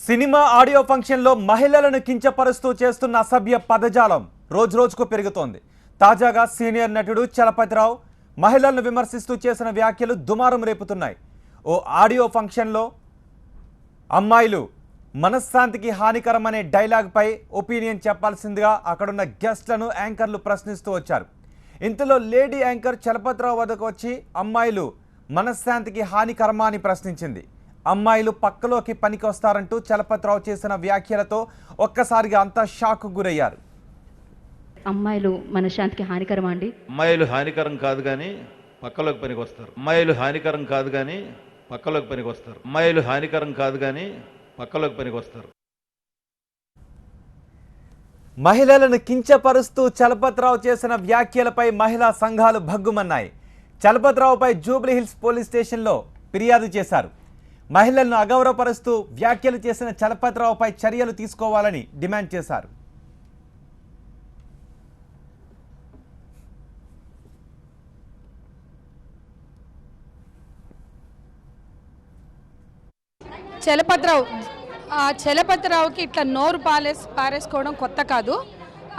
Cinema audio ఫంక్షన్లో మహిళలను కించపరుస్తూ చేస్తున్న అసభ్య పదజాలం రోజురోజుకు పెరుగుతోంది. తాజాగా సీనియర్ నటుడు చలపతిరావు మహిళలను విమర్శిస్తూ చేసిన వ్యాఖ్యలు దుమారం రేపుతున్నాయి. ఓ ఆడియో ఫంక్షన్లో అమ్మాయిలు మనశ్శాంతికి హానికరమనే డైలాగ్పై ఒపీనియన్ చెప్పాల్సిందిగా అక్కడున్న గెస్ట్లను యాంకర్లు ప్రశ్నిస్తూ వచ్చారు. ఇంతలో లేడీ యాంకర్ చలపతిరావు వద్దకు వచ్చి అమ్మాయిలు మనశ్శాంతికి హానికరమా అని ప్రశ్నించింది. అమ్మాయిలు పక్కలోకి పనికి వస్తారంటూ చలపతిరావు చేసిన వ్యాఖ్యలతో ఒక్కసారిగా అంతా షాక్కు గురయ్యారు. అమ్మాయిలు మనశ్శాంతికి హానికరమా అండి? అమ్మాయిలు హానికరం కాదు కానీ పక్కలోకి పనికి వస్తారు. అమ్మాయిలు హానికరం కాదు కానీ పక్కలోకి పనికి వస్తారు. అమ్మాయిలు హానికరం కాదు కానీ పక్కలోకి పనికి వస్తారు. మహిళలను కించపరుస్తూ చలపతిరావు చేసిన వ్యాఖ్యలపై మహిళా సంఘాలు భగ్గుమన్నాయి. చలపతిరావుపై జూబ్లీహిల్స్ పోలీస్ స్టేషన్లో ఫిర్యాదు చేశారు. మహిళలను అగౌరవపరుస్తూ వ్యాఖ్యలు చేసిన చలపతిరావుపై చర్యలు తీసుకోవాలని డిమాండ్ చేశారు. చలపతిరావుకి ఇట్లా నోరు పారేసుకోవడం కొత్త కాదు.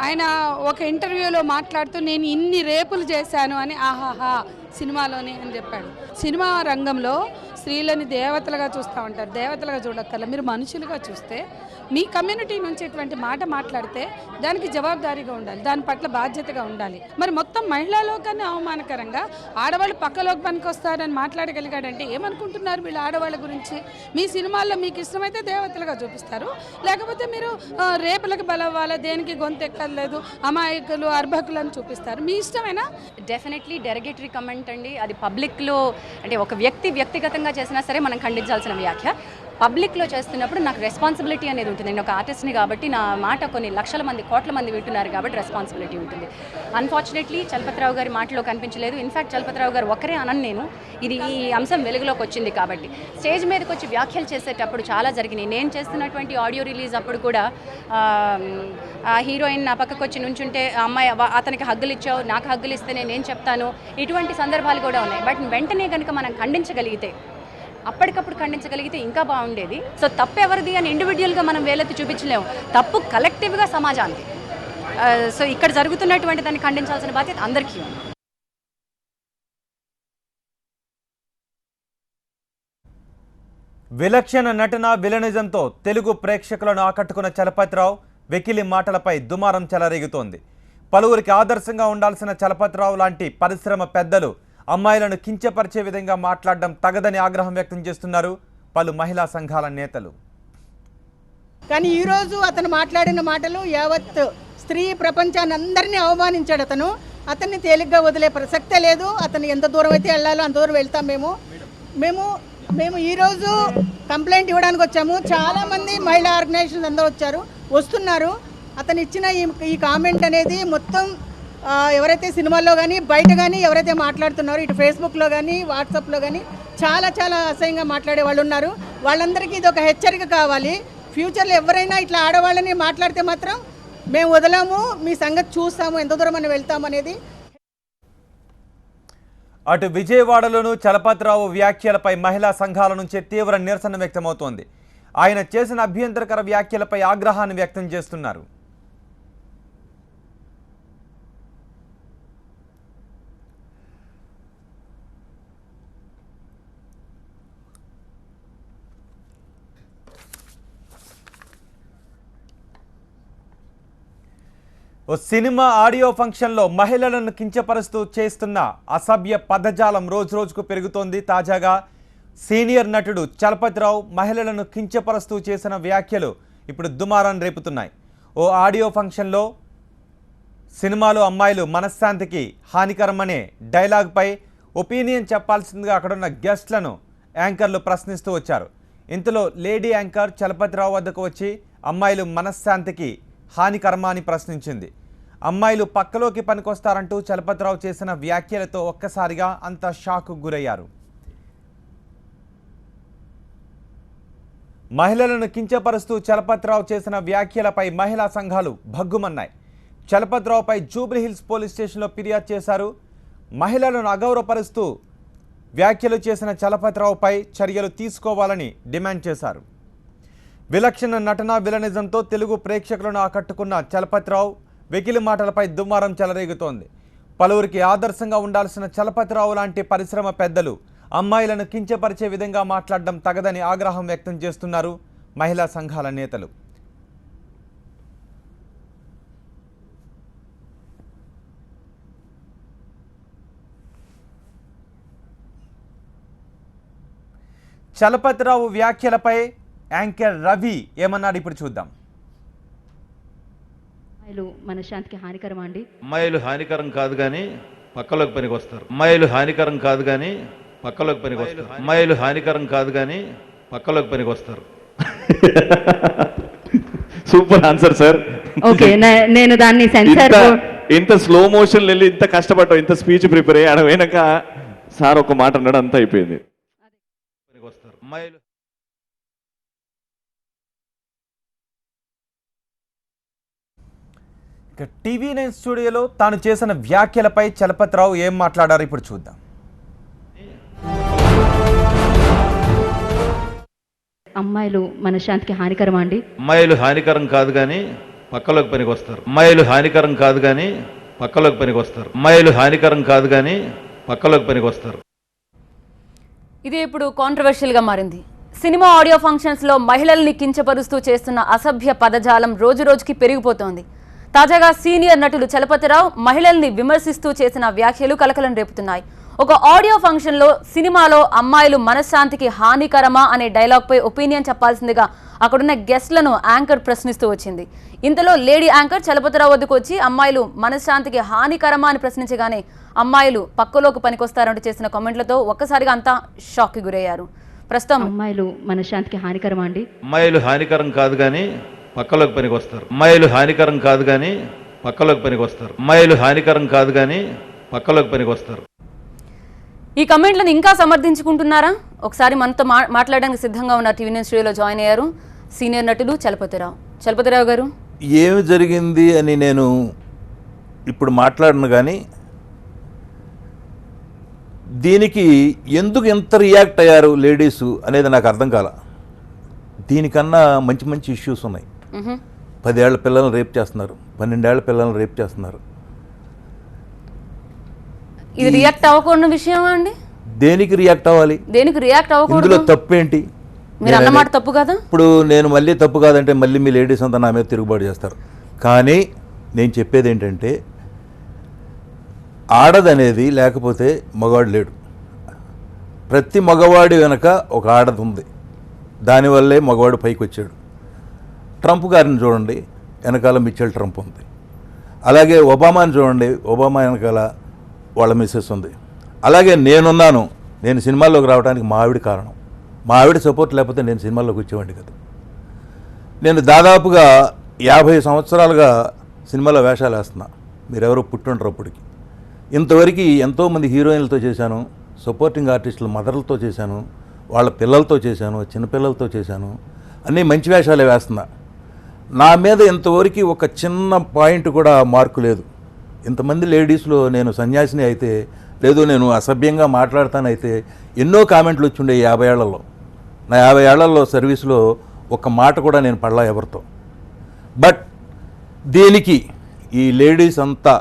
ఆయన ఒక ఇంటర్వ్యూలో మాట్లాడుతూ నేను ఇన్ని రేపులు చేశాను అని ఆహాహా సినిమాలోని అని చెప్పాడు. సినిమా రంగంలో స్త్రీలని దేవతలుగా చూస్తూ ఉంటారు. దేవతలుగా చూడక్కర్ల, మీరు మనుషులుగా చూస్తే మీ కమ్యూనిటీ నుంచి ఇటువంటి మాట మాట్లాడితే దానికి జవాబుదారీగా ఉండాలి, దాని పట్ల బాధ్యతగా ఉండాలి. మరి మొత్తం మహిళా లోకాన్ని అవమానకరంగా ఆడవాళ్ళు పక్కలోకి పనికి వస్తారని మాట్లాడగలిగాడంటే ఏమనుకుంటున్నారు వీళ్ళు ఆడవాళ్ళ గురించి? మీ సినిమాల్లో మీకు ఇష్టమైతే దేవతలుగా చూపిస్తారు, లేకపోతే మీరు రేపులకు బలవ్వాలా, దేనికి గొంతు ఎక్కర్లేదు, అమాయకులు అర్భకులు అని చూపిస్తారు. మీ ఇష్టమేనా? డెఫినెట్లీ డెరిగేటరీ కమెంట్ అండి. అది పబ్లిక్లో అంటే ఒక వ్యక్తిగతంగా చేసినా సరే మనం ఖండించాల్సిన వ్యాఖ్య. పబ్లిక్లో చేస్తున్నప్పుడు నాకు రెస్పాన్సిబిలిటీ అనేది ఉంటుంది. నేను ఒక ఆర్టిస్ట్ని కాబట్టి నా మాట కొన్ని లక్షల మంది కోట్ల మంది వింటున్నారు కాబట్టి రెస్పాన్సిబిలిటీ ఉంటుంది. అన్ఫార్చునేట్లీ చలపతిరావు గారి మాటలో కనిపించలేదు. ఇన్ఫ్యాక్ట్ చలపతిరావు గారు ఒక్కరే అనను నేను, ఇది ఈ అంశం వెలుగులోకి వచ్చింది కాబట్టి. స్టేజ్ మీదకి వచ్చి వ్యాఖ్యలు చేసేటప్పుడు చాలా జరిగినాయి. నేను చేస్తున్నటువంటి ఆడియో రిలీజ్ అప్పుడు కూడా హీరోయిన్ నా పక్కకు వచ్చి నుంచుంటే అమ్మాయి అతనికి హగ్గులు ఇచ్చావు, నాకు హగ్గులు ఇస్తేనే నేను చెప్తాను, ఇటువంటి సందర్భాలు కూడా ఉన్నాయి. బట్ వెంటనే కనుక మనం ఖండించగలిగితే, అప్పటికప్పుడు ఖండించగలిగితే ఇంకా బాగుండేది. సో తప్పు ఎవరిది అని ఇండివిజువల్గా మనం వేలెత్తి చూపించలేము, తప్పు కలెక్టివ్గా సమాజానికి. సో ఇక్కడ జరుగుతున్నటువంటి దాన్ని ఖండించాల్సిన బాధ్యత అందరికీ ఉంది. విలక్షణ నటన విలనిజంతో తెలుగు ప్రేక్షకులను ఆకట్టుకున్న చలపతిరావు వెకిలి మాటలపై దుమారం చెలరేగుతోంది. పలువురికి ఆదర్శంగా ఉండాల్సిన చలపతిరావు లాంటి పరిశ్రమ పెద్దలు అమ్మాయిలను కించపరిచే విధంగా మాట్లాడడం తగదని ఆగ్రహం వ్యక్తం చేస్తున్నారు పలు మహిళా సంఘాల నేతలు. కానీ ఈరోజు అతను మాట్లాడిన మాటలు యావత్ స్త్రీ ప్రపంచాన్ని అందరినీ అవమానించాడు. అతన్ని తేలిగ్గా వదిలే ప్రసక్తే లేదు. అతను ఎంత దూరం అయితే వెళ్ళాలో అంత దూరం వెళ్తాం. మేము ఈరోజు కంప్లైంట్ ఇవ్వడానికి వచ్చాము. చాలామంది మహిళా ఆర్గనైజేషన్స్ అందరూ వస్తున్నారు. అతను ఇచ్చిన ఈ కామెంట్ అనేది మొత్తం ఎవరైతే సినిమాల్లో కానీ బయట కానీ ఎవరైతే మాట్లాడుతున్నారో, ఇటు ఫేస్బుక్లో కానీ వాట్సాప్లో కానీ చాలా అసహ్యంగా మాట్లాడే వాళ్ళు ఉన్నారు. వాళ్ళందరికీ ఇది ఒక హెచ్చరిక కావాలి. ఫ్యూచర్లో ఎవరైనా ఇట్లా ఆడవాళ్ళని మాట్లాడితే మాత్రం మేము వదలము, మీ సంగతి చూస్తాము, ఎంత దూరం అని వెళ్తాము అనేది. అటు విజయవాడలోనూ చలపతిరావు వ్యాఖ్యలపై మహిళా సంఘాల నుంచి తీవ్ర నిరసన వ్యక్తమవుతోంది. ఆయన చేసిన అభ్యంతరకర వ్యాఖ్యలపై ఆగ్రహాన్ని వ్యక్తం చేస్తున్నారు. ఓ సినిమా ఆడియో ఫంక్షన్లో మహిళలను కించపరుస్తూ చేస్తున్న అసభ్య పదజాలం రోజురోజుకు పెరుగుతోంది. తాజాగా సీనియర్ నటుడు చలపతిరావు మహిళలను కించపరుస్తూ చేసిన వ్యాఖ్యలు ఇప్పుడు దుమారం రేపుతున్నాయి. ఓ ఆడియో ఫంక్షన్లో సినిమాలో అమ్మాయిలు మనశ్శాంతికి హానికరమనే డైలాగ్పై ఒపీనియన్ చెప్పాల్సిందిగా అక్కడున్న గెస్ట్లను యాంకర్లు ప్రశ్నిస్తూ వచ్చారు. ఇంతలో లేడీ యాంకర్ చలపతిరావు వద్దకు వచ్చి అమ్మాయిలు మనశ్శాంతికి హానికరమా అని ప్రశ్నించింది. అమ్మాయిలు పక్కలోకి పనికొస్తారంటూ చలపతిరావు చేసిన వ్యాఖ్యలతో ఒక్కసారిగా అంతా షాక్కు గురయ్యారు. మహిళలను కించపరుస్తూ చలపతిరావు చేసిన వ్యాఖ్యలపై మహిళా సంఘాలు భగ్గుమన్నాయి. చలపతిరావుపై జూబ్లీహిల్స్ పోలీస్ స్టేషన్లో ఫిర్యాదు చేశారు. మహిళలను అగౌరవపరుస్తూ వ్యాఖ్యలు చేసిన చలపతిరావుపై చర్యలు తీసుకోవాలని డిమాండ్ చేశారు. విలక్షణ నటన విలనిజంతో తెలుగు ప్రేక్షకులను ఆకట్టుకున్న చలపతిరావు వెకిలి మాటలపై దుమారం చెలరేగుతోంది. పలువురికి ఆదర్శంగా ఉండాల్సిన చలపతిరావు లాంటి పరిశ్రమ పెద్దలు అమ్మాయిలను కించపరిచే విధంగా మాట్లాడడం తగదని ఆగ్రహం వ్యక్తం చేస్తున్నారు మహిళా సంఘాల నేతలు. చలపతిరావు వ్యాఖ్యలపై యాంకర్ రవి ఏమన్నాడు ఇప్పుడు చూద్దాం. అమ్మాయిలు మనశ్శాంతికి హానికరమా అండి? అమ్మాయిలు హానికరం కాదు కానీ పక్కలోకి పనికి వస్తారు. అమ్మాయిలు హానికరం కాదు కానీ పక్కలోకి పనికి వస్తారు. అమ్మాయిలు హానికరం కాదు కానీ పక్కలోకి పనికి వస్తారు. Super answer sir. ఓకే, నేను దాన్ని సెన్సార్ ఇంత స్లో మోషన్ వెళ్ళి ఇంత కష్టపడ్డాం, ఇంత స్పీచ్ ప్రిపేర్ అయ్యి ఆడ వెనక సార్ ఒక మాట అన్నాడు, అంతా అయిపోయింది. పనికి వస్తారు. అమ్మాయిలు టీవీ9 స్టూడియోలో తాను చేసిన వ్యాఖ్యలపై చలపతిరావు ఏం మాట్లాడారు ఇప్పుడు చూద్దాం. అమ్మాయిలు మనశ్శాంతికి హానికరమా అండి? అమ్మాయిలు హానికరం కాదు కానీ పక్కలోకి పనికి వస్తారు. అమ్మాయిలు హానికరం కాదు కానీ పక్కలోకి పనికి వస్తారు. అమ్మాయిలు హానికరం కాదు కానీ పక్కలోకి పనికి వస్తారు. ఇది ఇప్పుడు కాంట్రవర్షియల్గా మారింది. సినిమా ఆడియో ఫంక్షన్స్లో మహిళల్ని కించపరుస్తూ చేస్తున్న అసభ్య పదజాలం రోజురోజుకి పెరిగిపోతోంది. తాజాగా సీనియర్ నటులు చలపతిరావు మహిళల్ని విమర్శిస్తూ చేసిన వ్యాఖ్యలు కలకలం రేపుతున్నాయి. ఒక ఆడియో ఫంక్షన్లో సినిమాలో అమ్మాయిలు మనశ్శాంతికి హానికరమా అనే డైలాగ్పై ఒపీనియన్ చెప్పాల్సిందిగా అక్కడున్న గెస్ట్లను యాంకర్ ప్రశ్నిస్తూ వచ్చింది. ఇంతలో లేడీ యాంకర్ చలపతిరావు వద్దకు వచ్చి అమ్మాయిలు మనశ్శాంతికి హానికరమా అని ప్రశ్నించగానే అమ్మాయిలు పక్కలోకి పనికొస్తారంటూ చేసిన కామెంట్లతో ఒక్కసారిగా అంతా షాక్కి గురయ్యారు. ప్రస్తుతం అమ్మాయిలు మనశ్శాంతికి హానికరమా అండి? అమ్మాయిలు హానికరం కాదు కానీ పక్కలోకి పనికి వస్తారు. అమ్మాయిలు హానికరం కాదు కానీ పక్కలోకి పనికి వస్తారు. అమ్మాయిలు హానికరం కాదు కానీ పక్కలోకి పనికి వస్తారు. ఈ కమెంట్లను ఇంకా సమర్థించుకుంటున్నారా? ఒకసారి మనతో మాట్లాడడానికి సిద్ధంగా ఉన్న టీవీ9 స్టూడియోలో జాయిన్ అయ్యారు సీనియర్ నటులు చలపతిరావు. చలపతిరావు గారు, ఏమి జరిగింది అని నేను ఇప్పుడు మాట్లాడను, కానీ దీనికి ఎందుకు ఎంత రియాక్ట్ అయ్యారు లేడీసు అనేది నాకు అర్థం కాల. దీనికన్నా మంచి మంచి ఇష్యూస్ ఉన్నాయి. 10 ఏళ్ల పిల్లల్ని రేప్ చేస్తున్నారు, 12 ఏళ్ల పిల్లల్ని రేప్ చేస్తున్నారు. ఇది రియాక్ట్ అవ్వకూడని విషయమా అండి? దేనికి రియాక్ట్ అవ్వాలి? దేనికి రియాక్ట్ అవ్వకూడదు? ఇందులో తప్పేంటి? మీరు అన్నమాట తప్పు కదా. ఇప్పుడు నేను మళ్ళీ తప్పు కాదంటే మళ్ళీ మీ లేడీస్ అంతా నా మీద తిరుగుబాటు చేస్తారు. కానీ నేను చెప్పేది ఏంటంటే, ఆడదనేది లేకపోతే మగవాడు లేడు. ప్రతి మగవాడి వెనక ఒక ఆడది ఉంది. దానివల్లే మగవాడు పైకి వచ్చాడు. ట్రంప్ గారిని చూడండి, వెనకాల మిచెల్ ట్రంప్ ఉంది. అలాగే ఒబామాని చూడండి, ఒబామా వెనకాల వాళ్ళ మిస్సెస్ ఉంది. అలాగే నేనున్నాను. నేను సినిమాల్లోకి రావడానికి మా ఆవిడ కారణం. మా ఆవిడ సపోర్ట్ లేకపోతే నేను సినిమాల్లోకి వచ్చేవాడిని కదా. నేను దాదాపుగా 50 సంవత్సరాలుగా సినిమాలో వేషాలు వేస్తున్నా. మీరెవరో పుట్టుంటారు అప్పటికి. ఇంతవరకు ఎంతోమంది హీరోయిన్లతో చేశాను, సపోర్టింగ్ ఆర్టిస్టుల మదర్లతో చేశాను, వాళ్ళ పిల్లలతో చేశాను, చిన్నపిల్లలతో చేశాను. అన్నీ మంచి వేషాలే వేస్తున్నా. నా మీద ఇంతవరకు ఒక చిన్న పాయింట్ కూడా మార్కు లేదు. ఇంతమంది లేడీస్లో నేను సన్యాసిని అయితే లేదు, నేను అసభ్యంగా మాట్లాడతానైతే ఎన్నో కామెంట్లు వచ్చిండే 50 ఏళ్లలో. నా 50 ఏళ్లలో సర్వీస్లో ఒక్క మాట కూడా నేను పడలా ఎవరితో. బట్ దీనికి ఈ లేడీస్ అంతా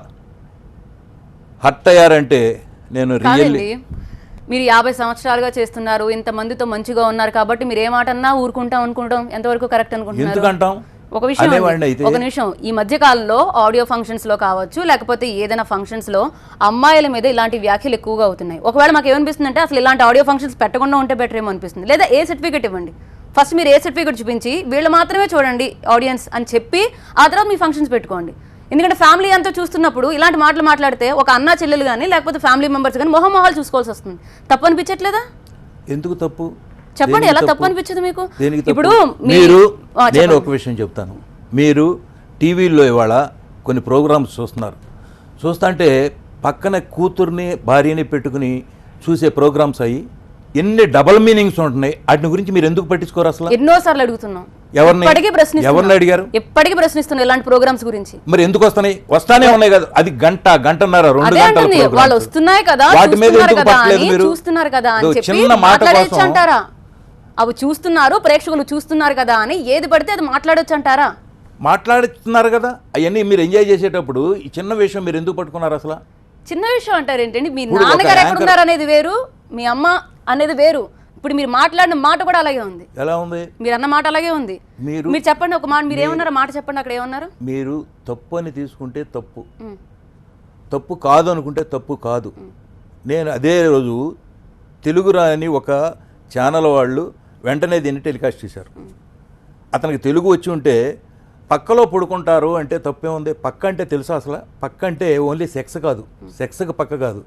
హర్ట్ అయ్యారంటే నేను రియల్లీ, మీరు 50 సంవత్సరాలుగా చేస్తున్నారు, ఇంతమందితో మంచిగా ఉన్నారు కాబట్టి మీరు ఏ మాట అన్నా ఊరుకుంటాం అనుకుంటాం ఎంతవరకు కరెక్ట్ అనుకుంటున్నారు? ఎందుకంటాం? ఒక నిమిషం, ఈ మధ్య కాలంలో ఆడియో ఫంక్షన్స్ లో కావచ్చు, లేకపోతే ఏదైనా ఫంక్షన్స్ లో అమ్మాయిల మీద ఇలాంటి వ్యాఖ్యలు ఎక్కువగా అవుతున్నాయి. ఒకవేళ మాకు ఏమనిపిస్తుంది అంటే అసలు ఇలాంటి ఆడియో ఫంక్షన్స్ పెట్టకుండా ఉంటే బెటర్ ఏమో అనిపిస్తుంది. లేదా ఏ సర్టిఫికేట్ ఇవ్వండి, ఫస్ట్ మీరు ఏ సర్టిఫికేట్ చూపించి వీళ్ళు మాత్రమే చూడండి ఆడియన్స్ అని చెప్పి ఆ తర్వాత మీ ఫంక్షన్స్ పెట్టుకోండి. ఎందుకంటే ఫ్యామిలీ అంతా చూస్తున్నప్పుడు ఇలాంటి మాటలు మాట్లాడితే ఒక అన్నా చెల్లెలు కానీ లేకపోతే ఫ్యామిలీ మెంబర్స్ కానీ మొహాలు చూసుకోవాల్సి వస్తుంది. తప్పు అనిపించట్లేదా? ఎందుకు తప్పు? చెప్పండి, ఎలా తప్పు అనిపించదు మీకు? ఇప్పుడు నేను ఒక విషయం చెప్తాను. మీరు టీవీలో ఇవాళ కొన్ని ప్రోగ్రామ్స్ చూస్తున్నారు. చూస్తుంటే పక్కన కూతుర్ని భార్యని పెట్టుకుని చూసే ప్రోగ్రామ్స్ అయ్యి ఎన్ని డబల్ మీనింగ్స్ ఉంటున్నాయి. వాటి గురించి మీరు ఎందుకు పట్టించుకోరు? అసలు ఎన్నోసార్లు అడుగుతున్నాం, ఎవరిని అడిగారు? ఎప్పటికీ ప్రశ్నిస్తున్నారు ఇలాంటి ప్రోగ్రామ్స్ గురించి. మరి ఎందుకు వస్తున్నాయి? వస్తానే ఉన్నాయి కదా. అది గంటన్నర 2 గంటల వాళ్ళు వస్తున్నాయి కదా, వాటి మీద ఎందుకు పట్టలేదు మీరు? చూస్తున్నారు కదా అని చెప్పి చిన్న మాట కోసం అంటారా? అవి చూస్తున్నారు, ప్రేక్షకులు చూస్తున్నారు కదా అని ఏది పడితే అది మాట్లాడొచ్చు అంటారా? మాట్లాడుతున్నారు కదా, అవన్నీ మీరు ఎంజాయ్ చేసేటప్పుడు ఈ చిన్న విషయం మీరు ఎందుకు పట్టుకున్నారు అసలు? చిన్న విషయం అంటారు ఏంటండి? మీ ఇప్పుడు ఒక నాన్నగారు యాంకర్- ఎక్కడున్నారు అనేది వేరు, మీ అమ్మ అనేది వేరు. ఇప్పుడు మీరు మాట్లాడిన మాట కూడా అలాగే ఉంది. ఎలా ఉంది? మీరు అన్న మాట అలాగే ఉంది. మీరు మీరు చెప్పండి ఒక మాట, మీరు ఏమన్నారో మాట చెప్పండి. అక్కడ ఏమన్నారు? మీరు తప్పు అని తీసుకుంటే తప్పు, తప్పు కాదు అనుకుంటే తప్పు కాదు. నేను అదే రోజు తెలుగు రాని ఒక ఛానల్ వాళ్ళు వెంటనే దీన్ని టెలికాస్ట్ చేశారు. అతనికి తెలుగు వచ్చి ఉంటే పక్కలో పడుకుంటారు అంటే తప్పే ఉంది. పక్క అంటే తెలుసా అసలు? పక్క అంటే ఓన్లీ సెక్స్ కాదు, సెక్స్కి పక్క కాదు,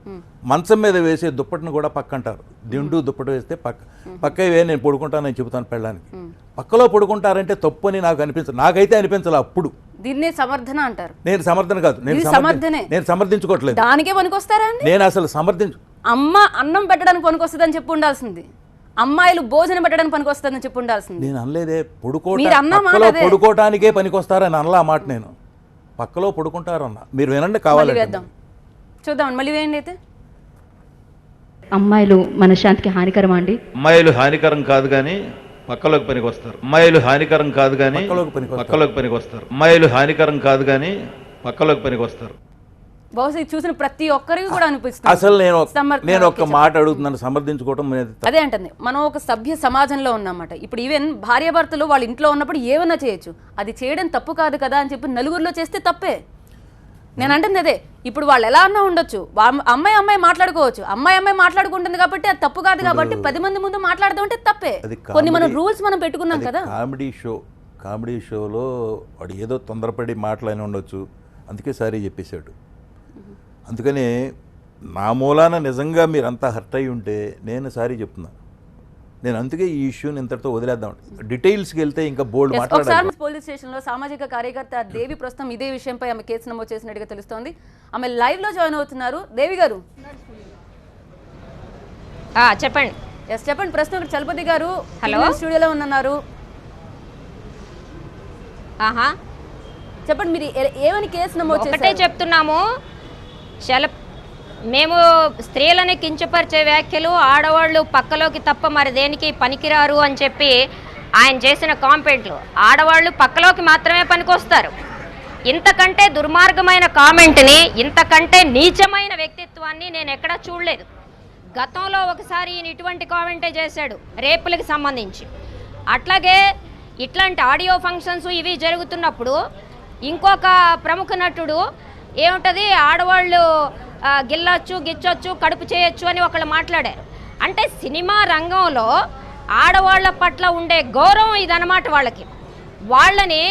మంచం మీద వేసే దుప్పటిని కూడా పక్క అంటారు. దిండు దుప్పటి వేస్తే పక్క ఇవే నేను పడుకుంటానని చెబుతాను పెళ్ళానికి. పక్కలో పడుకుంటారంటే తప్పు అని నాకు అనిపించదు, నాకైతే అనిపించాలి. అప్పుడు దీన్నే సమర్థన అంటారు. నేను సమర్థన కాదు, సమర్థనే. నేను సమర్థించుకోవట్లేదు. దానికే పనికొస్తారా అండి? నేను అసలు అమ్మ అన్నం పెట్టడానికి పనికొస్తుందని చెప్పి ఉండాల్సింది, అమ్మాయిలు భోజనం పెట్టడానికి పనికొస్తుందని చెప్పి ఉండాల్సింది. నేను అనలేదే, మీరు అన్న మాట పక్కలో అదే. పడుకోవటానికే పనికొస్తారని అనలా ఆ మాట. నేను పక్కలో పడుకుంటారన్నా, మీరు వినండి మళ్ళీ కావాలి వేద్దాం, చూద్దాం, మళ్ళీ వేయండి. అయితే అమ్మాయిలు మనశ్శాంతికి హానికరమా అండి? అమ్మాయిలు హానికరం కాదు కానీ పక్కలోకి పనికి వస్తారు. అమ్మాయిలు హానికరం కాదు కానీ పక్కలోకి పనికి వస్తారు. అమ్మాయిలు హానికరం కాదు కానీ పక్కలోకి పనికి వస్తారు. బహుశా ఇది చూసిన ప్రతి ఒక్కరికి కూడా అనిపిస్తుంది. అసలు నేను ఒక్క మాట అడుగుతున్నాను, సమర్థించుకోవటం అదే అంటుంది. మనం ఒక సభ్య సమాజంలో ఉన్నమాట. ఇప్పుడు ఈవెన్ భార్యాభర్తలు వాళ్ళ ఇంట్లో ఉన్నప్పుడు ఏమన్నా చేయొచ్చు, అది చేయడం తప్పు కాదు కదా అని చెప్పి నలుగురిలో చేస్తే తప్పే. నేను అంటుంది అదే. ఇప్పుడు వాళ్ళు ఎలా అన్నా ఉండొచ్చు, అమ్మాయి మాట్లాడుకోవచ్చు, అమ్మాయి మాట్లాడుకుంటుంది కాబట్టి అది తప్పు కాదు కాబట్టి 10 మంది ముందు మాట్లాడదాం అంటే తప్పే. కొన్ని మనం రూల్స్ మనం పెట్టుకున్నాం కదా. కామెడీ షోలో వాడు ఏదో తొందరపడి మాట్లాడి ఉండొచ్చు, అందుకే సారీ చెప్పేశాడు. అందుకని నా మూలాన నిజంగా మీరంతా హర్ట్ అయి ఉంటే నేను సారీ చెప్తున్నాను. నేను అందుకే ఈ ఇష్యూని ఇంతటితో వదిలేద్దాం. డీటెయిల్స్కి వెళ్తే ఇంకా బోల్డ్ మాట్లాడాలి. ఒకసారి పోలీస్ స్టేషన్లో సామాజిక కార్యకర్త దేవి ప్రస్తుతం ఇదే విషయంపై ఆమె కేసు నమోదు చేసినట్టుగా తెలుస్తోంది. ఆమె లైవ్ లో జాయిన్ అవుతున్నారు. దేవి గారు చెప్పండి. ఎస్ చెప్పండి. ప్రస్తుతం ఇక్కడ చలపతి గారు హలో స్టూడియోలో ఉన్నారు. చెప్పండి, మీరు ఏమని కేసు నమోదు చేశారు? ఒకటే చెప్తున్నాము, మేము స్త్రీలని కించపరిచే వ్యాఖ్యలు, ఆడవాళ్ళు పక్కలోకి తప్ప మరి దేనికి పనికిరారు అని చెప్పి ఆయన చేసిన కామెంట్లు, ఆడవాళ్ళు పక్కలోకి మాత్రమే పనికొస్తారు. ఇంతకంటే దుర్మార్గమైన కామెంట్ని, ఇంతకంటే నీచమైన వ్యక్తిత్వాన్ని నేను ఎక్కడా చూడలేదు. గతంలో ఒకసారి ఈయన ఇటువంటి కామెంటే చేశాడు రేపులకి సంబంధించి. అట్లాగే ఇట్లాంటి ఆడియో ఫంక్షన్స్ ఇవి జరుగుతున్నప్పుడు ఇంకొక ప్రముఖ నటుడు ఏముంటుంది, ఆడవాళ్ళు గిల్లొచ్చు, గిచ్చొచ్చు, కడుపు చేయొచ్చు అని ఒకళ్ళు మాట్లాడారు. అంటే సినిమా రంగంలో ఆడవాళ్ళ పట్ల ఉండే గౌరవం ఇదన్నమాట వాళ్ళకి. వాళ్ళని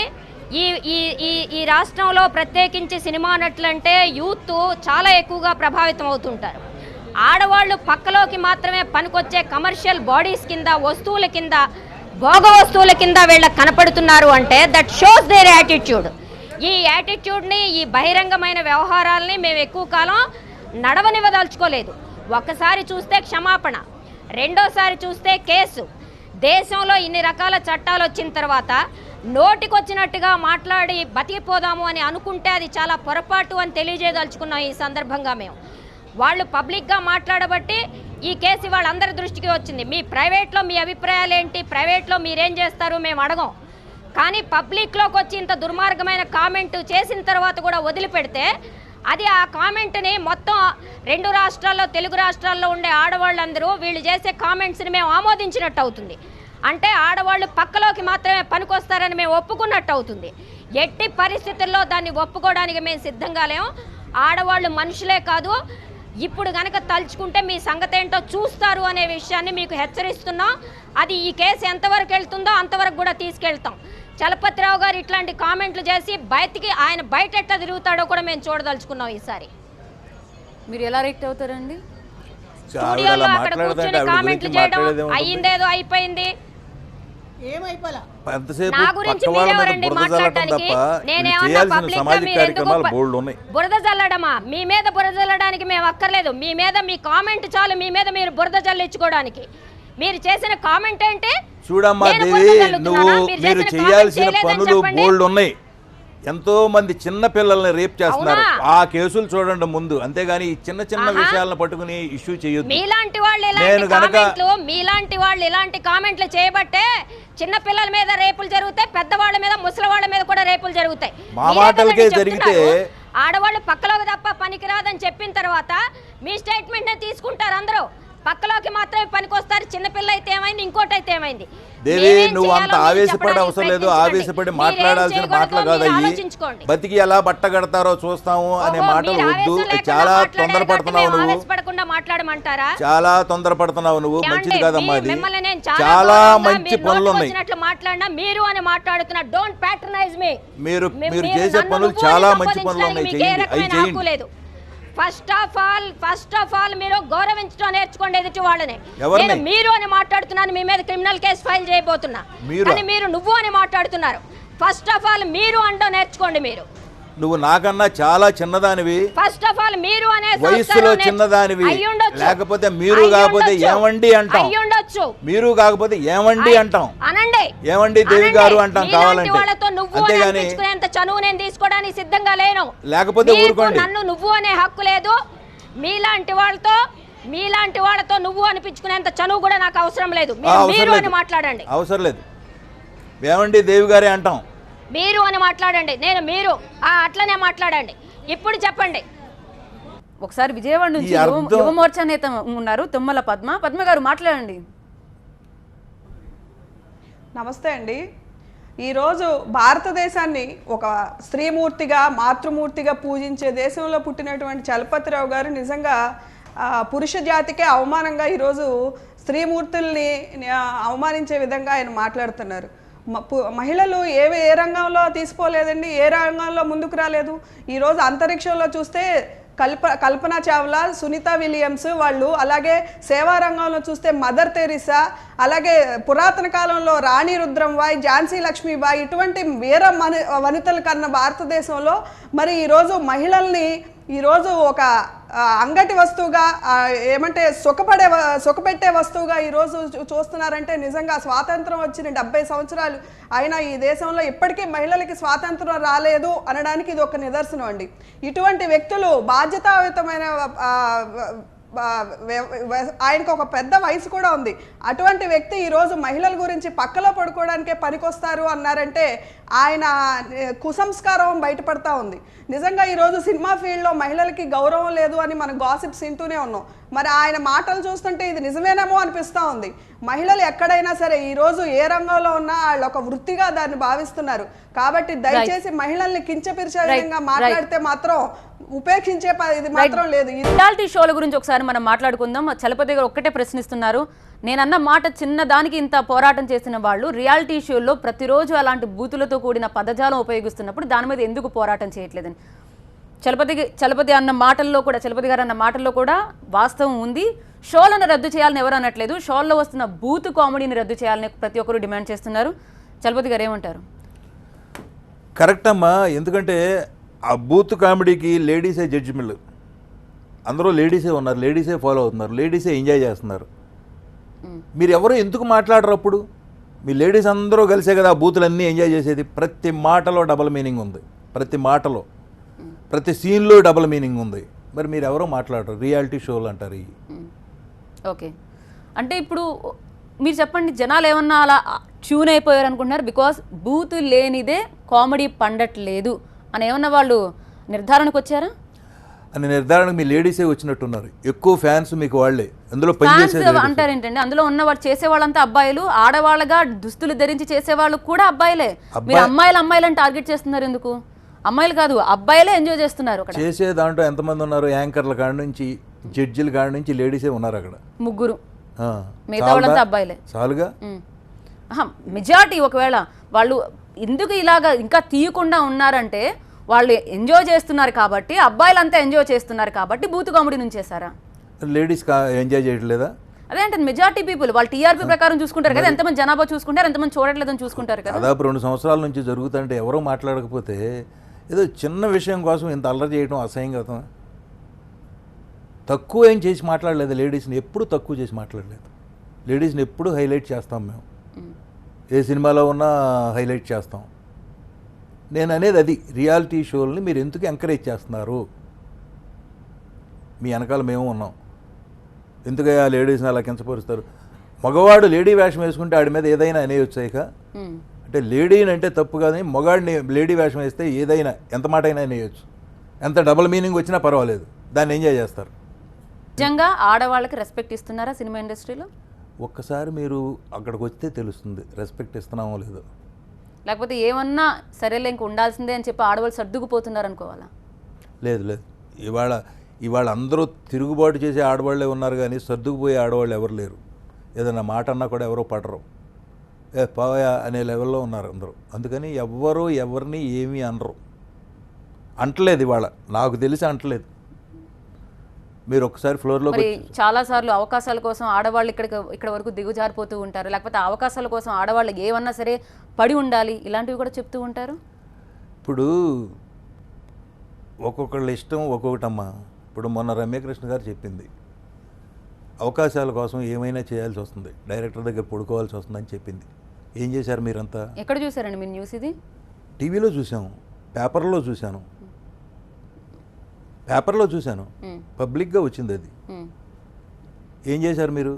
ఈ రాష్ట్రంలో ప్రత్యేకించి సినిమా నటులంటే యూత్ చాలా ఎక్కువగా ప్రభావితం అవుతుంటారు. ఆడవాళ్ళు పక్కలోకి మాత్రమే పనికొచ్చే కమర్షియల్ బాడీస్ కింద, వస్తువుల కింద, భోగ వస్తువుల కింద వీళ్ళకి కనపడుతున్నారు అంటే దట్ షోస్ దేర్ యాటిట్యూడ్. ఈ యాటిట్యూడ్ని, ఈ బహిరంగమైన వ్యవహారాలని మేము ఎక్కువ కాలం నడవనివ్వదలుచుకోలేదు. ఒకసారి చూస్తే క్షమాపణ, రెండోసారి చూస్తే కేసు. దేశంలో ఇన్ని రకాల చట్టాలు వచ్చిన తర్వాత నోటికొచ్చినట్టుగా మాట్లాడి బతికిపోదాము అని అనుకుంటే అది చాలా పొరపాటు అని తెలియజేయదలుచుకున్నాం ఈ సందర్భంగా. మేము వాళ్ళు పబ్లిక్గా మాట్లాడబట్టి ఈ కేసు వాళ్ళందరి దృష్టికి వచ్చింది. మీ ప్రైవేట్లో మీ అభిప్రాయాలు ఏంటి, ప్రైవేట్లో మీరేం చేస్తారు మేము అడగం. కానీ పబ్లిక్లోకి వచ్చి ఇంత దుర్మార్గమైన కామెంట్ చేసిన తర్వాత కూడా వదిలిపెడితే అది ఆ కామెంట్ని మొత్తం 2 రాష్ట్రాల్లో, తెలుగు రాష్ట్రాల్లో ఉండే ఆడవాళ్ళందరూ వీళ్ళు చేసే కామెంట్స్ని మేము ఆమోదించినట్టు అవుతుంది. అంటే ఆడవాళ్ళు పక్కలోకి మాత్రమే పనికొస్తారని మేము ఒప్పుకున్నట్టు అవుతుంది. ఎట్టి పరిస్థితుల్లో దాన్ని ఒప్పుకోవడానికి మేము సిద్ధంగా లేము. ఆడవాళ్ళు మనుషులే కాదు, ఇప్పుడు కనుక తలుచుకుంటే మీ సంగతి ఏంటో చూస్తారు అనే విషయాన్ని మీకు హెచ్చరిస్తున్నాం. అది ఈ కేసు ఎంతవరకు వెళ్తుందో అంతవరకు కూడా తీసుకెళ్తాం. చలపతిరావు గారు ఇట్లాంటి కామెంట్లు చేసి ఆయన బయట ఎట్లా తిరుగుతాడో కూడా మేము చూడదలుచుకున్నాం. ఈసారి మీరు ఎలా రియాక్ట్ అవుతారండి? స్టూడియోలో అక్కడ కూర్చొని కామెంట్లు చేయడం, అయ్యిందేదో అయిపోయింది. నా గురించి మీరెవరండి మాట్లాడటానికి? నేనేమన్నా పబ్లిక్ గా మీరు ఎందుకు బురద చల్లడమా? మీ మీద బురద చల్లడానికి మేము అక్కర్లేదు. మీ మీద మీ కామెంట్ చాలు, మీ మీద మీరు బురద చల్లించుకోవడానికి. మీరు చేసిన కామెంట్ ఏంటి? చూడమ్మా దేవి, మీరు చేయాల్సిన పనులు బోల్డ్ ఉన్నాయి. ఎంతో మంది చిన్న పిల్లల్ని రేప్ చేస్తున్నారు. అవునా? ఆ కేసులు చూడండి ముందు, అంతేగాని ఈ చిన్న చిన్న విషయాలను పట్టుకుని ఇష్యూ చేయొద్దు. మీలాంటి వాళ్ళు నేను గనక ఇలాంటి కామెంట్లు చేయబట్టే చిన్న పిల్లల మీద రేపులు జరుగుతాయి, పెద్దవాళ్ళ మీద ముసలి వాళ్ళ మీద కూడా రేపులు జరుగుతాయి. మా మీరే మాటలకే కదండి జరిగితే చెప్తున్నారు. ఆడవాళ్ళు పక్కలోకి తప్ప పనికిరాదని చెప్పిన తర్వాత మీ స్టేట్మెంట్ తీసుకుంటారు అందరూ. పక్కలోకి మాత్రమే పనికొస్తారు. చిన్నపిల్ల అయితే ఏమైంది, ఇంకోటి అయితే ఏమైంది. దేవి, నువ్వు అంత ఆవేశపడే అవసరం లేదు. ఆవేశపడి మాట్లాడాల్సిన మాటలు కాదు అయ్యి. బతికి ఎలా బట్ట కడతారో చూస్తాము అనే మాటలు వద్దు. చాలా తొందరపడుతున్నావు నువ్వు, మాట్లాడమంటారా? చాలా తొందరపడుతున్నావు నువ్వు. మంచిది కాదమ్మా అది. చాలా మంచి పనులు ఉన్నాయి. మాట్లాడినా మీరు అని మాట్లాడుతున్నా. డోంట్ ప్యాట్రనైజ్ మీ. మీరు చేసే పనులు చాలా మంచి పనులు ఉన్నాయి, చేయండి, అవి చేయండి. ఫస్ట్ ఆఫ్ ఆల్ మీరు గౌరవించడం నేర్చుకోండి ఎదుటి వాళ్ళని. ఎవరిని? నేను మీరు అని మాట్లాడుతున్నాను, మీ మీద క్రిమినల్ కేసు ఫైల్ చేయబోతున్నా. కానీ మీరు నువ్వు అని మాట్లాడుతున్నారు. ఫస్ట్ ఆఫ్ ఆల్ మీరు అంటూ నేర్చుకోండి. మీరు నువ్వు నాకన్నా చాలా చిన్నదానివి, ఫస్ట్ ఆఫ్ ఆల్ మీరు అనే వయస్సులో చిన్నదానివి. లేకపోతే మీరు కాకపోతే ఏమండి అంటాం, మీరు కాకపోతే ఏమండి అంటాం, అనండి ఏమండి దేవి గారు అంటాం కావాలంటే. అంతేగాని చనువు నేను తీసుకోవడానికి సిద్ధంగా లేను. లేకపోతే ఊరుకోండి. నన్ను నువ్వు అనే హక్కు లేదు. మీలాంటి వాళ్ళతో నువ్వు అనిపించుకునేంత చనువు కూడా నాకు అవసరం లేదు. మీరు అని మాట్లాడండి. అవసరం లేదు. ఏమండి దేవి గారే అంటాం. మీరు అని మాట్లాడండి. నేను మీరు అట్లనే మాట్లాడండి. ఇప్పుడు చెప్పండి. ఒకసారి విజయవాడ నుంచి యువమోర్చా నేత ఉన్నారు తుమ్మల పద్మ గారు, మాట్లాడండి. నమస్తే అండి. ఈరోజు భారతదేశాన్ని ఒక స్త్రీమూర్తిగా మాతృమూర్తిగా పూజించే దేశంలో పుట్టినటువంటి చలపతిరావు గారు నిజంగా పురుష జాతికే అవమానంగా ఈరోజు స్త్రీమూర్తుల్ని అవమానించే విధంగా ఆయన మాట్లాడుతున్నారు. మహిళలు ఏ రంగంలో తీసుకోలేదండి, ఏ రంగంలో ముందుకు రాలేదు. ఈరోజు అంతరిక్షంలో చూస్తే కల్పనా చావ్లా, సునీత విలియమ్స్ వాళ్ళు, అలాగే సేవా రంగంలో చూస్తే మదర్ తెరిసా, అలాగే పురాతన కాలంలో రాణి రుద్రంబాయి, ఝాన్సీ లక్ష్మీబాయి, ఇటువంటి వీర వనితల కన్నా భారతదేశంలో మరి ఈరోజు మహిళల్ని ఈరోజు ఒక అంగటి వస్తువుగా, ఏమంటే సుఖపెట్టే వస్తువుగా ఈరోజు చూస్తున్నారంటే నిజంగా స్వాతంత్రం వచ్చిన 70 సంవత్సరాలు అయినా ఈ దేశంలో ఇప్పటికీ మహిళలకి స్వాతంత్రం రాలేదు అనడానికి ఇది ఒక నిదర్శనం అండి. ఇటువంటి వ్యక్తులు బాధ్యతాయుతమైన ఆయనకు ఒక పెద్ద వయసు కూడా ఉంది. అటువంటి వ్యక్తి ఈరోజు మహిళల గురించి పక్కలో పడుకోవడానికే పనికొస్తారు అన్నారంటే ఆయన కుసంస్కారం బయటపడతా ఉంది. నిజంగా ఈరోజు సినిమా ఫీల్డ్లో మహిళలకి గౌరవం లేదు అని మనం గాసిప్స్ వింటూనే ఉన్నాం. మరి ఆయన మాటలు చూస్తుంటే ఇది నిజమేనేమో అనిపిస్తూ ఉంది. మహిళలు ఎక్కడైనా సరే ఈరోజు ఏ రంగంలో ఉన్నా వాళ్ళు ఒక వృత్తిగా దాన్ని భావిస్తున్నారు. కాబట్టి దయచేసి మహిళల్ని కించపరిచే విధంగా మాట్లాడితే మాత్రం ఉపేక్షించే ఇది మాత్రం లేదు. రియాలిటీ షోల గురించి ఒకసారి మనం మాట్లాడుకుందాం. చలపతి గారు ఒక్కటే ప్రశ్నిస్తున్నారు. నేనన్న మాట చిన్నదానికి ఇంత పోరాటం చేసిన వాళ్ళు రియాలిటీ షోల్లో ప్రతిరోజు అలాంటి బూతులతో కూడిన పదజాలం ఉపయోగిస్తున్నప్పుడు దాని మీద ఎందుకు పోరాటం చేయట్లేదని చలపతి అన్న మాటల్లో కూడా, చలపతి గారు అన్న మాటల్లో కూడా వాస్తవం ఉంది. షోలను రద్దు చేయాలని ఎవరు అనట్లేదు. షోల్లో వస్తున్న బూత్ కామెడీని రద్దు చేయాలని ప్రతి ఒక్కరు డిమాండ్ చేస్తున్నారు. చలపతి గారు ఏమంటారు? కరెక్ట్ అమ్మా. ఎందుకంటే ఆ బూత్ కామెడీకి లేడీసే జడ్జిమెంట్. అందరూ లేడీసే ఉన్నారు, లేడీసే ఫాలో అవుతున్నారు, లేడీసే ఎంజాయ్ చేస్తున్నారు. మీరు ఎవరు ఎందుకు మాట్లాడరు? అప్పుడు మీ లేడీస్ అందరూ కలిసే కదా ఆ బూతులన్నీ ఎంజాయ్ చేసేది. ప్రతి మాటలో డబుల్ మీనింగ్ ఉంది, ప్రతి మాటలో ప్రతి సీన్లో డబుల్ మీనింగ్ ఉంది. మరి మీరు ఎవరో మాట్లాడరు, రియాలిటీ షోలు అంటారు ఇవి. ఓకే, అంటే ఇప్పుడు మీరు చెప్పండి, జనాలు ఏమన్నా అలా ట్యూన్ అయిపోయారు అనుకుంటున్నారు బికాస్ బూత్ లేనిదే కామెడీ పండట్లేదు అని ఏమన్నా వాళ్ళు నిర్ధారణకు వచ్చారా? అని నిర్ధారణకు మీ లేడీసే వచ్చినట్టున్నారు. ఎక్కువ ఫ్యాన్స్ మీకు వాళ్ళే. అందులో అంటారు ఏంటండి, అందులో ఉన్న వాళ్ళు చేసేవాళ్ళంతా అబ్బాయిలు, ఆడవాళ్ళగా దుస్తులు ధరించి చేసేవాళ్ళు కూడా అబ్బాయిలే. మీరు అమ్మాయిలని టార్గెట్ చేస్తున్నారు ఎందుకు? అమ్మాయిలు కాదు, అబ్బాయిలే ఎంజాయ్ చేస్తున్నారు. చేసే దాంట్లో ఎంతమంది ఉన్నారు? యాంకర్ల కాడ నుంచి జడ్జిల కాడ నుంచి లేడీసే ఉన్నారు అక్కడ, ముగ్గురు. మిగతా వాళ్ళంతా అబ్బాయిలే చాలుగా. మెజారిటీ ఒకవేళ వాళ్ళు ఎందుకు ఇలాగా ఇంకా తీయకుండా ఉన్నారంటే వాళ్ళు ఎంజాయ్ చేస్తున్నారు కాబట్టి, అబ్బాయిలంతా ఎంజాయ్ చేస్తున్నారు కాబట్టి బూత్ కామెడీ నుంచి చేశారా? లేడీస్ ఎంజాయ్ చేయట్లేదా? అదే అంటే మెజారిటీ పీపుల్ వాళ్ళు టీఆర్పీ ప్రకారం చూసుకుంటారు కదా, ఎంతమంది జనాభా చూసుకుంటారు, ఎంతమంది చూడట్లేదని చూసుకుంటారు కదా. దాదాపు 2 సంవత్సరాల నుంచి జరుగుతుంటే ఎవరో మాట్లాడకపోతే ఏదో చిన్న విషయం కోసం ఇంత అల్లరి చేయడం అసహ్యం కదా. తక్కువ ఏం చేసి మాట్లాడలేదు, లేడీస్ని ఎప్పుడు తక్కువ చేసి మాట్లాడలేదు. లేడీస్ని ఎప్పుడు హైలైట్ చేస్తాం మేము, ఏ సినిమాలో ఉన్నా హైలైట్ చేస్తాం. నేను అనేది అది, రియాలిటీ షోల్ని మీరు ఎందుకు ఎంకరేజ్ చేస్తున్నారు? మీ వెనకాల మేము ఉన్నాం, ఎందుకయ్యా లేడీస్ని అలా కించపరుస్తారు? మగవాడు లేడీ వేషం వేసుకుంటే ఆడి మీద ఏదైనా అనేయొచ్చు. ఇక అంటే లేడీని అంటే తప్పు కానీ మగాడిని లేడీ వేషం వేస్తే ఏదైనా ఎంత మాట అయినా అనేయొచ్చు, ఎంత డబుల్ మీనింగ్ వచ్చినా పర్వాలేదు. దాన్ని ఎంజాయ్ చేస్తారు. నిజంగా ఆడవాళ్ళకి రెస్పెక్ట్ ఇస్తున్నారా సినిమా ఇండస్ట్రీలో? ఒక్కసారి మీరు అక్కడికి వస్తే తెలుస్తుంది రెస్పెక్ట్ ఇస్తున్నామో లేదో. లేకపోతే ఏమన్నా సరేలే ఇంక ఉండాల్సిందే అని చెప్పి ఆడవాళ్ళు సర్దుకుపోతున్నారు అనుకోవాలా? లేదు లేదు, ఇవాళ అందరూ తిరుగుబాటు చేసే ఆడవాళ్ళే ఉన్నారు కానీ సర్దుకుపోయే ఆడవాళ్ళు ఎవరు లేరు. ఏదన్నా మాట అన్నా కూడా ఎవరో పడరు, పోయా అనే లెవెల్లో ఉన్నారు అందరూ. అందుకని ఎవ్వరూ ఎవరిని ఏమీ అనరు, అంటలేదు. ఇవాళ నాకు తెలిసి అంటలేదు. మీరు ఒకసారి ఫ్లోర్లో మరి చాలాసార్లు అవకాశాల కోసం ఆడవాళ్ళు ఇక్కడ వరకు దిగుజారిపోతూ ఉంటారు, లేకపోతే అవకాశాల కోసం ఆడవాళ్ళు ఏమన్నా సరే పడి ఉండాలి ఇలాంటివి కూడా చెప్తూ ఉంటారు. ఇప్పుడు ఒక్కొక్కళ్ళ ఇష్టం ఒక్కొక్కటమ్మా. ఇప్పుడు మొన్న రమ్యకృష్ణ గారు చెప్పింది, అవకాశాల కోసం ఏమైనా చేయాల్సి వస్తుంది, డైరెక్టర్ దగ్గర పడుకోవాల్సి వస్తుందని చెప్పింది. ఏం చేశారు మీరంతా? ఎక్కడ చూసారండి మీరు న్యూస్? ఇది టీవీలో చూసాము, పేపర్లో చూశాను, పబ్లిక్గా వచ్చింది అది. ఏం చేశారు మీరు?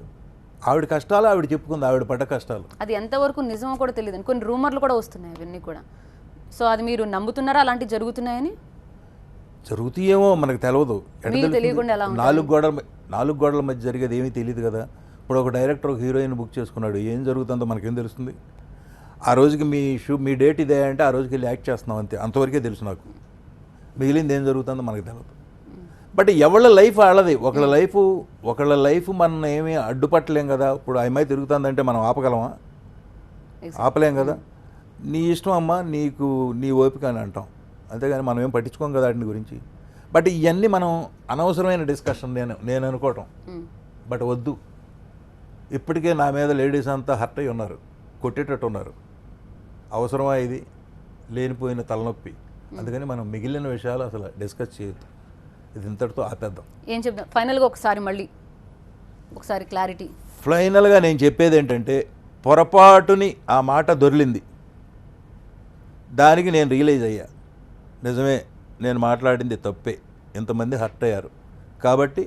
ఆవిడ కష్టాలు ఆవిడ చెప్పుకుంది, ఆవిడ పడ్డ కష్టాలు. అది ఎంతవరకు నిజమో కూడా తెలియదు, కొన్ని రూమర్లు కూడా వస్తున్నాయి అవన్నీ కూడా. సో అది మీరు నమ్ముతున్నారా అలాంటివి జరుగుతున్నాయని? జరుగుతాయేమో మనకు తెలియదు. తెలియకుండా ఎలా? నాలుగు గోడల మధ్య జరిగేది ఏమీ తెలియదు కదా. ఇప్పుడు ఒక డైరెక్టర్ ఒక హీరోయిన్ బుక్ చేసుకున్నాడు, ఏం జరుగుతుందో మనకేం తెలుస్తుంది? ఆ రోజుకి మీ డేట్ ఇదే అంటే ఆ రోజుకి వెళ్ళి యాక్ట్ చేస్తున్నాం అంతే, అంతవరకే తెలుసు నాకు. మిగిలింది ఏం జరుగుతుందో మనకు తెలియదు. బట్ ఎవళ్ళ లైఫ్ వాళ్ళది. ఒకళ్ళ లైఫ్ మనం ఏమీ అడ్డుపట్టలేం కదా. ఇప్పుడు అమ్మాయి తిరుగుతుందంటే మనం ఆపగలమా? ఆపలేం కదా. నీ ఇష్టం అమ్మా, నీ ఓపిక అని అంటాం, అంతేగాని మనం ఏం పట్టించుకోం కదా వాటిని గురించి. బట్ ఇవన్నీ మనం అనవసరమైన డిస్కషన్ నేను అనుకోవటం. బట్ వద్దు. ఇప్పటికే నా మీద లేడీస్ అంతా హర్ట్ అయి ఉన్నారు, కొట్టేటట్టు ఉన్నారు. అవసరమా ఇది? లేనిపోయిన తలనొప్పి. అందుకని మనం మిగిలిన విషయాలు అసలు డిస్కస్ చేయొద్దు. ఇది ఇంతటితో ఆపేద్దాం. ఏం చెప్దాం ఫైనల్గా? ఒకసారి క్లారిటీ. ఫైనల్గా నేను చెప్పేది ఏంటంటే, పొరపాటుని ఆ మాట దొరిలింది, దానికి నేను రియలైజ్ అయ్యా, నిజమే నేను మాట్లాడింది తప్పే, ఇంతమంది హర్ట్ అయ్యారు. కాబట్టి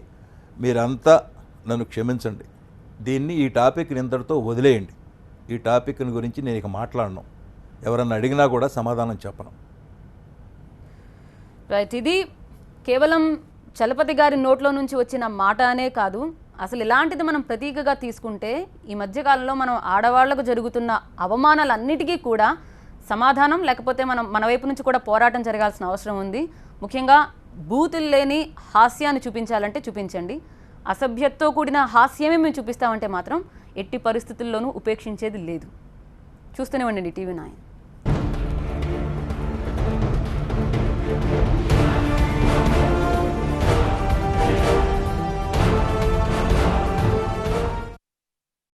మీరంతా నన్ను క్షమించండి. ఈ టాపిక్ని ఇంతటితో వదిలేయండి. ఈ టాపిక్ని గురించి నేను ఇక మాట్లాడను. ఎవరన్నా అడిగినా కూడా సమాధానం చెప్పను. రైట్. ఇది కేవలం చలపతి గారి నోట్లో నుంచి వచ్చిన మాట అనే కాదు, అసలు ఇలాంటిది మనం ప్రతీకగా తీసుకుంటే ఈ మధ్యకాలంలో మనం ఆడవాళ్లకు జరుగుతున్న అవమానాలన్నిటికీ కూడా సమాధానం, లేకపోతే మన వైపు నుంచి కూడా పోరాటం జరగాల్సిన అవసరం ఉంది. ముఖ్యంగా బూతులు లేని హాస్యాన్ని చూపించాలంటే చూపించండి. అసభ్యతతో కూడిన హాస్యమే మేము చూపిస్తామంటే మాత్రం ఎట్టి పరిస్థితుల్లోనూ ఉపేక్షించేది లేదు. చూస్తూనే ఉండండి TV9.